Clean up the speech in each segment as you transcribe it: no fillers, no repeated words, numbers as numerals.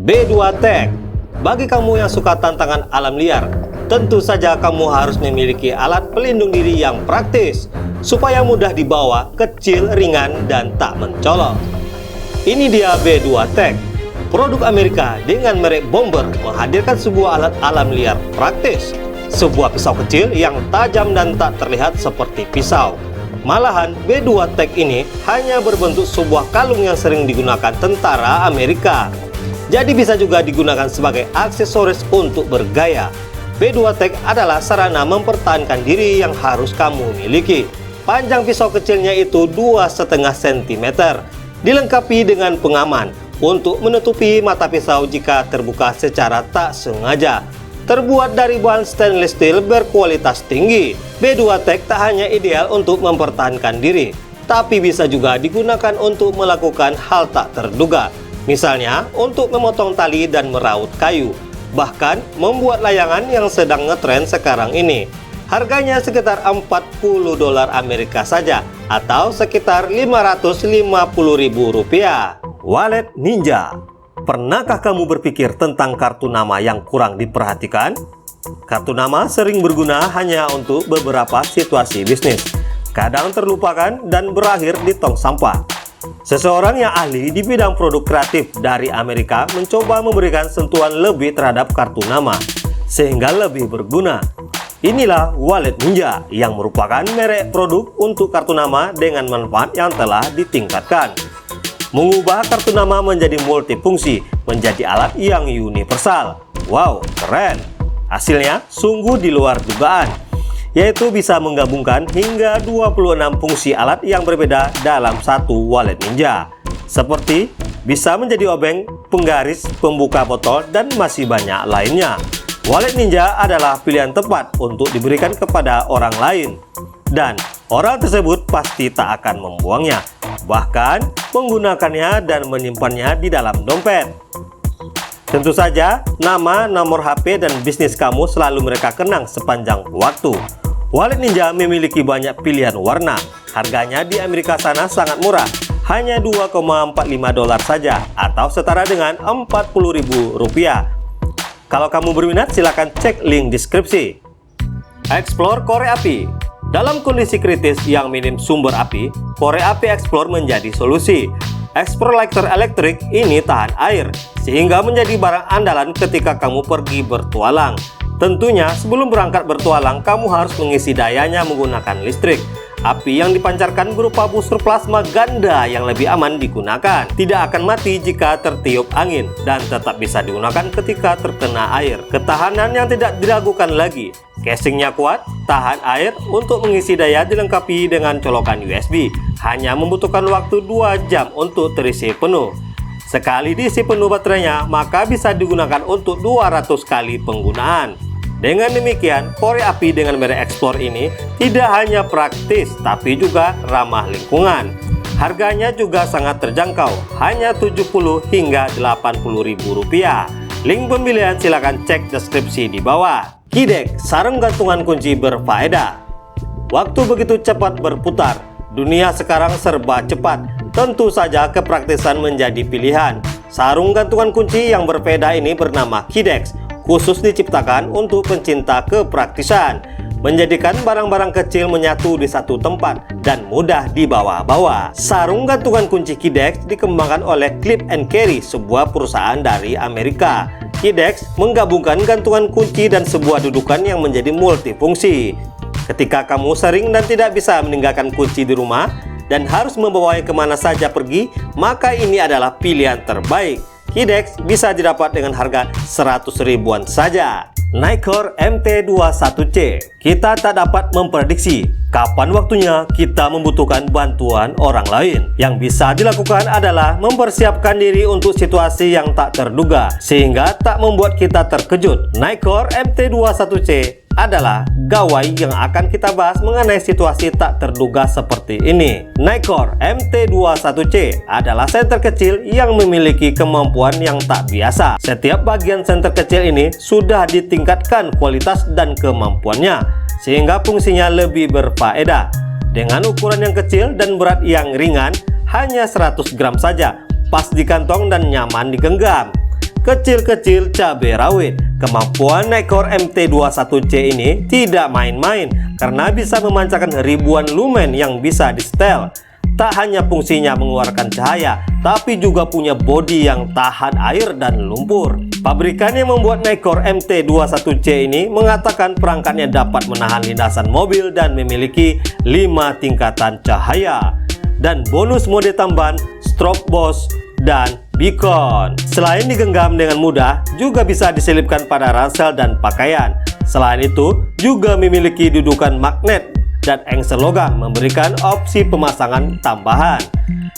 B2 Tech. Bagi kamu yang suka tantangan alam liar, tentu saja kamu harus memiliki alat pelindung diri yang praktis supaya mudah dibawa, kecil, ringan, dan tak mencolok. Ini dia B2 Tech, produk Amerika dengan merek Bomber, menghadirkan sebuah alat alam liar praktis. Sebuah pisau kecil yang tajam dan tak terlihat seperti pisau. Malahan, B2 Tech ini hanya berbentuk sebuah kalung yang sering digunakan tentara Amerika. Jadi bisa juga digunakan sebagai aksesoris untuk bergaya. B2 Tech adalah sarana mempertahankan diri yang harus kamu miliki. Panjang pisau kecilnya itu 2,5 cm, dilengkapi dengan pengaman untuk menutupi mata pisau jika terbuka secara tak sengaja. Terbuat dari bahan stainless steel berkualitas tinggi, B2 Tech tak hanya ideal untuk mempertahankan diri, tapi bisa juga digunakan untuk melakukan hal tak terduga. Misalnya, untuk memotong tali dan meraut kayu, bahkan membuat layangan yang sedang ngetren sekarang ini. Harganya sekitar $40 Amerika saja, atau sekitar Rp550.000. Wallet Ninja. Pernahkah kamu berpikir tentang kartu nama yang kurang diperhatikan? Kartu nama sering berguna hanya untuk beberapa situasi bisnis, kadang terlupakan dan berakhir di tong sampah. Seseorang yang ahli di bidang produk kreatif dari Amerika mencoba memberikan sentuhan lebih terhadap kartu nama, sehingga lebih berguna. Inilah Wallet Ninja, yang merupakan merek produk untuk kartu nama dengan manfaat yang telah ditingkatkan. Mengubah kartu nama menjadi multifungsi, menjadi alat yang universal. Wow, keren! Hasilnya sungguh di luar dugaan, yaitu bisa menggabungkan hingga 26 fungsi alat yang berbeda dalam satu Wallet Ninja. Seperti bisa menjadi obeng, penggaris, pembuka botol, dan masih banyak lainnya. Wallet Ninja adalah pilihan tepat untuk diberikan kepada orang lain, dan orang tersebut pasti tak akan membuangnya, bahkan menggunakannya dan menyimpannya di dalam dompet. Tentu saja, nama, nomor HP, dan bisnis kamu selalu mereka kenang sepanjang waktu. Wallet Ninja memiliki banyak pilihan warna. Harganya di Amerika sana sangat murah, hanya $2,45 saja, atau setara dengan Rp40.000. Kalau kamu berminat, silakan cek link deskripsi. Explore korek api. Dalam kondisi kritis yang minim sumber api, korek api Explore menjadi solusi. Explore lighter elektrik ini tahan air, sehingga menjadi barang andalan ketika kamu pergi bertualang. Tentunya, sebelum berangkat bertualang, kamu harus mengisi dayanya menggunakan listrik. Api yang dipancarkan berupa busur plasma ganda yang lebih aman digunakan. Tidak akan mati jika tertiup angin, dan tetap bisa digunakan ketika terkena air. Ketahanan yang tidak diragukan lagi. Casingnya kuat, tahan air. Untuk mengisi daya dilengkapi dengan colokan USB. Hanya membutuhkan waktu 2 jam untuk terisi penuh. Sekali diisi penuh baterainya, maka bisa digunakan untuk 200 kali penggunaan. Dengan demikian, korek api dengan merek Explore ini tidak hanya praktis, tapi juga ramah lingkungan. Harganya juga sangat terjangkau, hanya Rp70 hingga Rp80.000. Link pembelian silakan cek deskripsi di bawah. KeyDex, sarung gantungan kunci berfaedah. Waktu begitu cepat berputar, dunia sekarang serba cepat. Tentu saja kepraktisan menjadi pilihan. Sarung gantungan kunci yang berfaedah ini bernama KeyDex, khusus diciptakan untuk pencinta kepraktisan, menjadikan barang-barang kecil menyatu di satu tempat dan mudah dibawa-bawa. Sarung gantungan kunci KeyDex dikembangkan oleh Clip & Carry, sebuah perusahaan dari Amerika. KeyDex menggabungkan gantungan kunci dan sebuah dudukan yang menjadi multifungsi. Ketika kamu sering dan tidak bisa meninggalkan kunci di rumah dan harus membawanya kemana saja pergi, maka ini adalah pilihan terbaik. KeyDex bisa didapat dengan harga 100 ribuan saja. Nikkor MT21C. Kita tak dapat memprediksi kapan waktunya kita membutuhkan bantuan orang lain. Yang bisa dilakukan adalah mempersiapkan diri untuk situasi yang tak terduga, sehingga tak membuat kita terkejut. Nikkor MT21C adalah gawai yang akan kita bahas mengenai situasi tak terduga seperti ini. Nikkor MT21C adalah senter kecil yang memiliki kemampuan yang tak biasa. Setiap bagian senter kecil ini sudah ditingkatkan kualitas dan kemampuannya, sehingga fungsinya lebih berfaedah. Dengan ukuran yang kecil dan berat yang ringan, hanya 100 gram saja, pas di kantong dan nyaman digenggam. kecil-kecil cabai rawit. Kemampuan Nikkor MT21C ini tidak main-main karena bisa memancarkan ribuan lumen yang bisa disetel. Tak hanya fungsinya mengeluarkan cahaya, tapi juga punya bodi yang tahan air dan lumpur. Pabrikan yang membuat Nikkor MT21C ini mengatakan perangkatnya dapat menahan lintasan mobil dan memiliki 5 tingkatan cahaya. Dan bonus mode tambahan strobe boost dan beacon. Selain digenggam dengan mudah, juga bisa diselipkan pada ransel dan pakaian. Selain itu, juga memiliki dudukan magnet dan engsel logam, memberikan opsi pemasangan tambahan.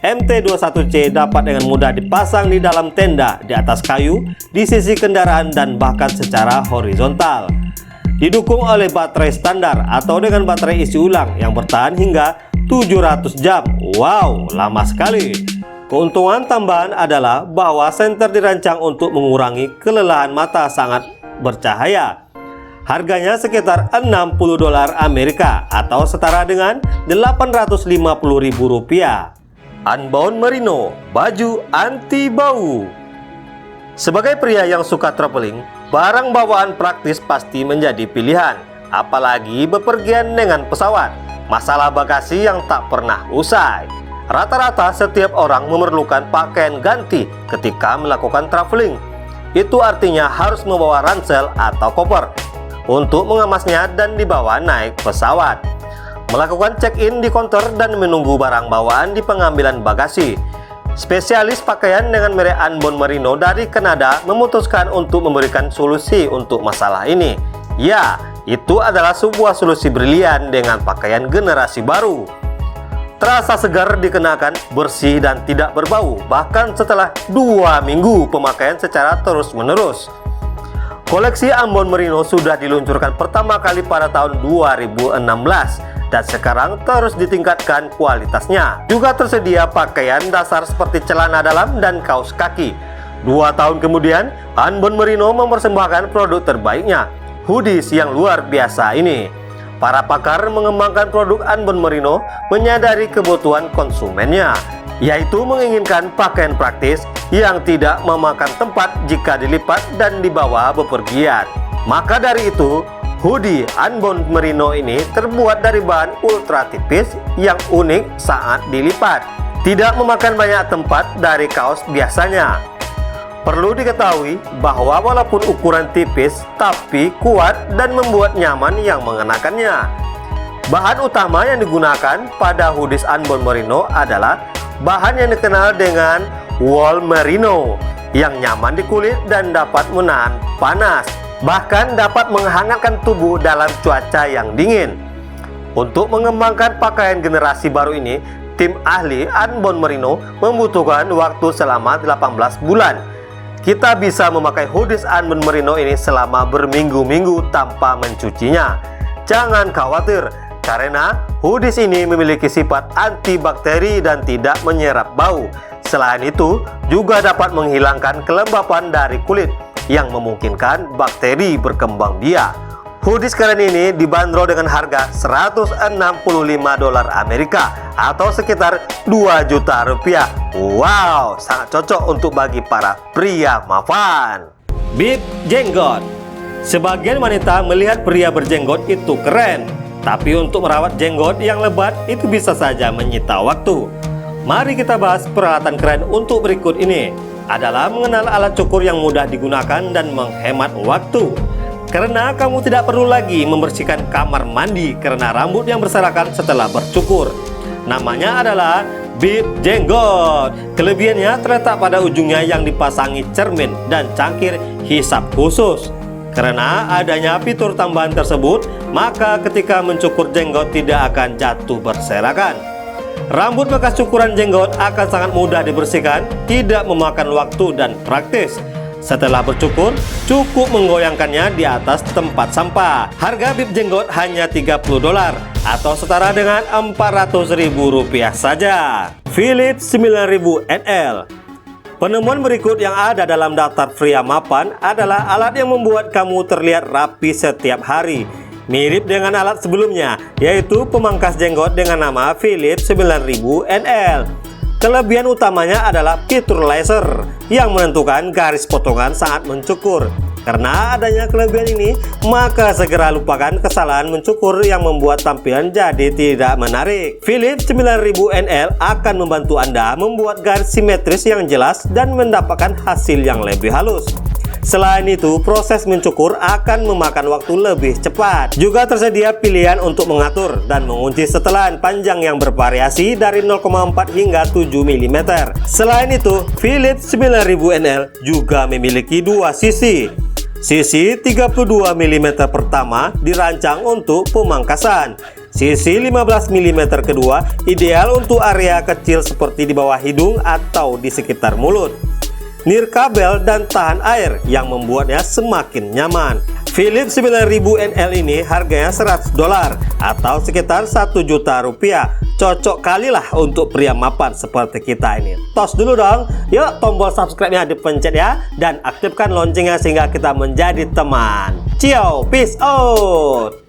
MT21C dapat dengan mudah dipasang di dalam tenda, di atas kayu, di sisi kendaraan, dan bahkan secara horizontal. Didukung oleh baterai standar atau dengan baterai isi ulang yang bertahan hingga 700 jam. Wow, lama sekali. Keuntungan tambahan adalah bahwa senter dirancang untuk mengurangi kelelahan mata sangat bercahaya. Harganya sekitar $60 Amerika atau setara dengan Rp850.000. Unbound Merino, baju anti bau. Sebagai pria yang suka traveling, barang bawaan praktis pasti menjadi pilihan, apalagi bepergian dengan pesawat. Masalah bagasi yang tak pernah usai. Rata-rata setiap orang memerlukan pakaian ganti ketika melakukan traveling. Itu artinya harus membawa ransel atau koper untuk mengemasnya dan dibawa naik pesawat, melakukan check-in di konter dan menunggu barang bawaan di pengambilan bagasi. Spesialis pakaian dengan merek Unbound Merino dari Kanada memutuskan untuk memberikan solusi untuk masalah ini. Ya, itu adalah sebuah solusi brilian dengan pakaian generasi baru. Terasa segar dikenakan, bersih dan tidak berbau, bahkan setelah 2 minggu pemakaian secara terus-menerus. Koleksi Unbound Merino sudah diluncurkan pertama kali pada tahun 2016 dan sekarang terus ditingkatkan kualitasnya. Juga tersedia pakaian dasar seperti celana dalam dan kaos kaki. 2 tahun kemudian, Unbound Merino mempersembahkan produk terbaiknya, hoodies yang luar biasa ini. Para pakar mengembangkan produk Unbound Merino menyadari kebutuhan konsumennya, yaitu menginginkan pakaian praktis yang tidak memakan tempat jika dilipat dan dibawa bepergian. Maka dari itu, hoodie Unbound Merino ini terbuat dari bahan ultra tipis yang unik saat dilipat, tidak memakan banyak tempat dari kaos biasanya. Perlu diketahui bahwa walaupun ukuran tipis, tapi kuat dan membuat nyaman yang mengenakannya. Bahan utama yang digunakan pada hoodies Unbound Merino adalah bahan yang dikenal dengan wool merino, yang nyaman di kulit dan dapat menahan panas, bahkan dapat menghangatkan tubuh dalam cuaca yang dingin. Untuk mengembangkan pakaian generasi baru ini, tim ahli Unbound Merino membutuhkan waktu selama 18 bulan. Kita bisa memakai hoodies Unbound Merino ini selama berminggu-minggu tanpa mencucinya. Jangan khawatir, karena hoodies ini memiliki sifat antibakteri dan tidak menyerap bau. Selain itu, juga dapat menghilangkan kelembapan dari kulit yang memungkinkan bakteri berkembang biak. Hoodies keren ini dibanderol dengan harga $165 Amerika atau sekitar 2 juta rupiah. Wow, sangat cocok untuk bagi para pria mapan. Bib jenggot. Sebagian wanita melihat pria berjenggot itu keren, tapi untuk merawat jenggot yang lebat itu bisa saja menyita waktu. Mari kita bahas peralatan keren untuk berikut ini. Adalah mengenal alat cukur yang mudah digunakan dan menghemat waktu. Karena kamu tidak perlu lagi membersihkan kamar mandi karena rambut yang berserakan setelah bercukur. Namanya adalah bib jenggot. Kelebihannya terletak pada ujungnya yang dipasangi cermin dan cangkir hisap khusus. Karena adanya fitur tambahan tersebut, maka ketika mencukur jenggot tidak akan jatuh berserakan. Rambut bekas cukuran jenggot akan sangat mudah dibersihkan, tidak memakan waktu dan praktis. Setelah bercukur, cukup menggoyangkannya di atas tempat sampah. Harga bib jenggot hanya $30 atau setara dengan Rp400.000 saja. Philips 9000 NL. Penemuan berikut yang ada dalam daftar Pria Mapan adalah alat yang membuat kamu terlihat rapi setiap hari. Mirip dengan alat sebelumnya, yaitu pemangkas jenggot dengan nama Philips 9000 NL. Kelebihan utamanya adalah fitur laser yang menentukan garis potongan sangat mencukur. Karena adanya kelebihan ini, maka segera lupakan kesalahan mencukur yang membuat tampilan jadi tidak menarik. Philips 9000 NL akan membantu Anda membuat garis simetris yang jelas dan mendapatkan hasil yang lebih halus. Selain itu, proses mencukur akan memakan waktu lebih cepat. Juga tersedia pilihan untuk mengatur dan mengunci setelan panjang yang bervariasi dari 0,4 hingga 7 mm. Selain itu, Philips 9000 NL juga memiliki dua sisi. Sisi 32 mm pertama dirancang untuk pemangkasan. Sisi 15 mm kedua ideal untuk area kecil seperti di bawah hidung atau di sekitar mulut. Nirkabel dan tahan air yang membuatnya semakin nyaman. Philips 9000 NL ini harganya $100 atau sekitar 1 juta rupiah. Cocok kalilah untuk pria mapan seperti kita ini. Tos dulu dong. Yuk tombol subscribe-nya dipencet ya, dan aktifkan loncengnya sehingga kita menjadi teman. Ciao, peace out.